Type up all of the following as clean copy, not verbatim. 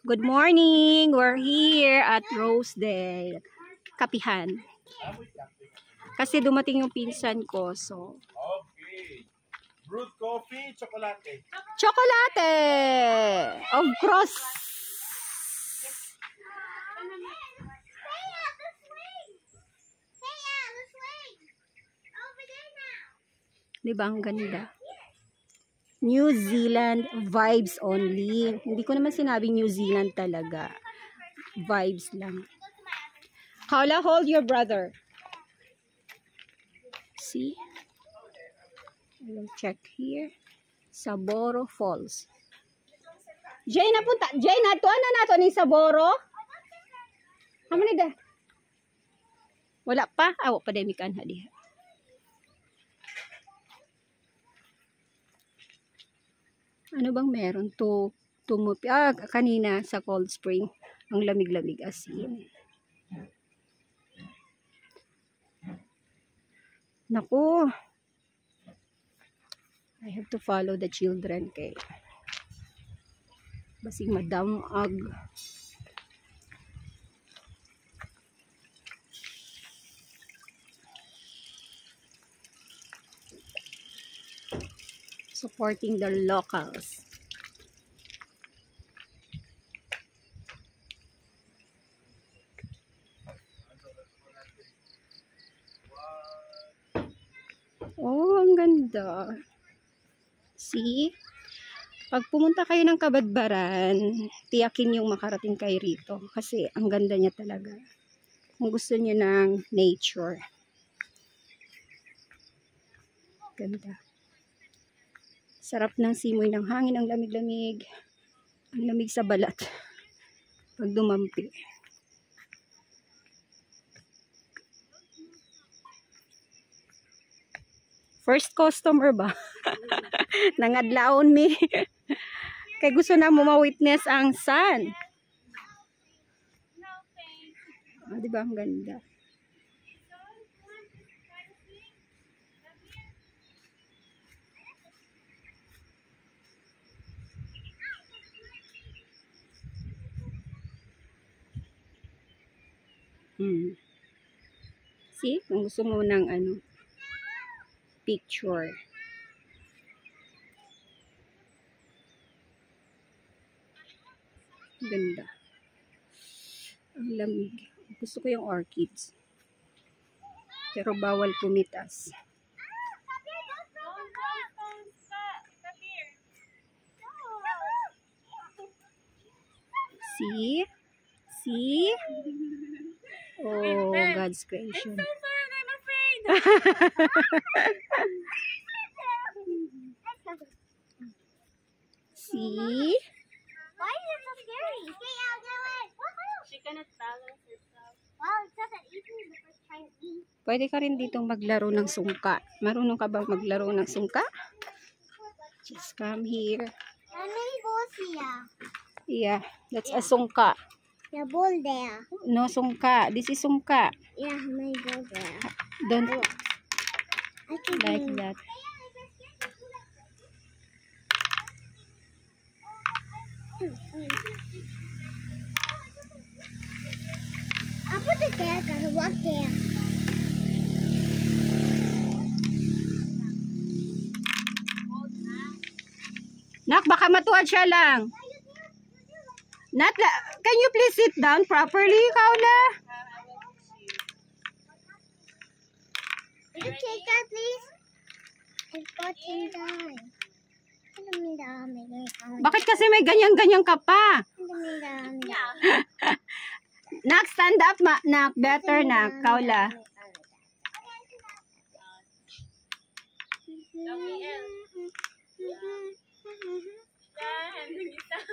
Good morning! We're here at Rosedale, Kapehan. Kasi dumating yung pinsan ko, so... Okay. Brewed coffee, tsokolate. Tsokolate! Of course! Diba ang ganda? New Zealand vibes only. Hindi ko naman sinabing New Zealand talaga. Vibes lang. Paula, hold your brother. See? I will check here. Saboro Falls. Jay, napunta. Jay, natuan na nato ni Saboro? Hamani da? Wala pa? Awa, pandemic an hadi. Ano bang meron? Kanina sa Cold Spring. Ang lamig-lamig as in. Naku. I have to follow the children kay basing madamag. Supporting the locals. Oh, ang ganda. See? Pag pumunta kayo ng Kabadbaran, tiyakin yung makarating kayo rito. Kasi ang ganda niya talaga. Kung gusto niyo ng nature. Ganda. Sarap ng simoy ng hangin, ang lamig-lamig. Ang lamig sa balat. Pag dumampi. First customer ba? Nangadlaon mi. Kaya gusto na mo ma-witness ang sun. Diba ang ganda? See? Kung gusto mo ng picture. Ganda. Ang lamig. Gusto ko yung orchids. Pero bawal pumitas. See? See? Oh, God's creation. I'm afraid. See? Why is it so scary? Okay, I'll do it. She cannot balance herself. Well, it's not that easy the first trying to eat. Pwede ka rin ditong maglaro ng sungka. Marunong ka bang maglaro ng sungka? Just come here. How many balls here? Yeah, that's a sungka. The ball there. No, sungka. This is sungka. Yeah, how many balls there? Don't I can like that. I'll put it there, gotta walk there. Nak, baka matuwad siya lang. Nat, can you please sit down properly, Kaula? Will you take that, please? It's button down. Bakit kasi may ganyan-ganyan ka pa? Nak, stand up, Nak. Better, Nak. Kaula.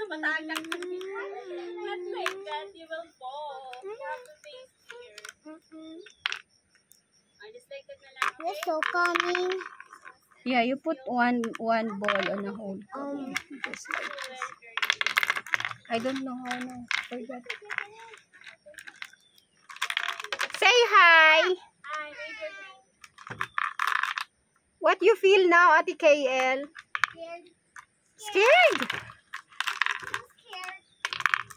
Matagak na not like that, you will fall. You have to face here. I just take it na lang. You're so calming. Yeah, you put one ball on a whole. Just like this. I don't know how now. Forgot. Say hi. Hi, neighbor. What you feel now, Ate KL? Scared. Scared? Scared.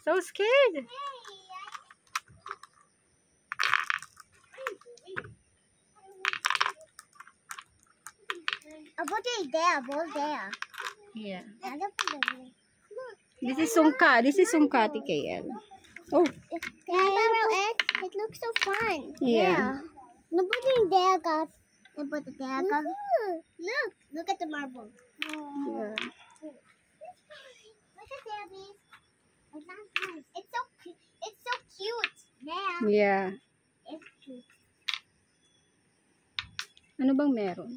So scared. A boat is there, Yeah. Look. This is sungka. This is sungka, TKL. Oh, It looks so fun. yeah. Nobody there, guys. Nobody there, guys. Look at the marble. Yeah. Look at Debbie. It's not nice. It's so cute. Yeah. Yeah. It's cute. Ano bang meron?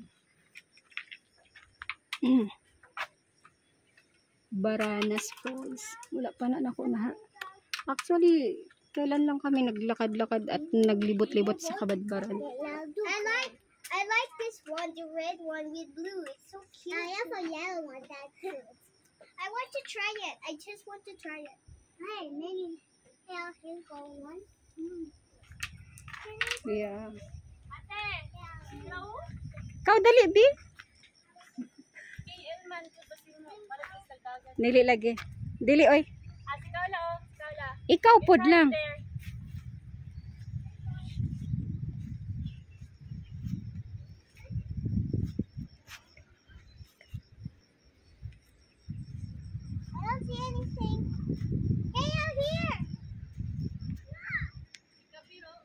Baranas Falls. Wala pa na ako na. Actually, kailan lang kami naglakad-lakad at naglibot-libot sa Kabadbaran. I like this one, the red one with blue. It's so cute. I have a yellow one that's cute. I want to try it. I just want to try it. Hey, maybe here's go one. Yeah. Ate, hello? Kau dali, Bi. KL man ko ba sino? Para sa dagat. Dili lagi. Dili, oy. Ate, ikaw lang. Ikaw pod lang. There. I don't see anything. Hey, out here.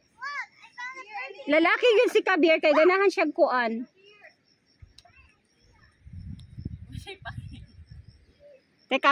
Look, I found a turkey. Lalaki yun si Kabir kay ganahan siyang kuan. Teka,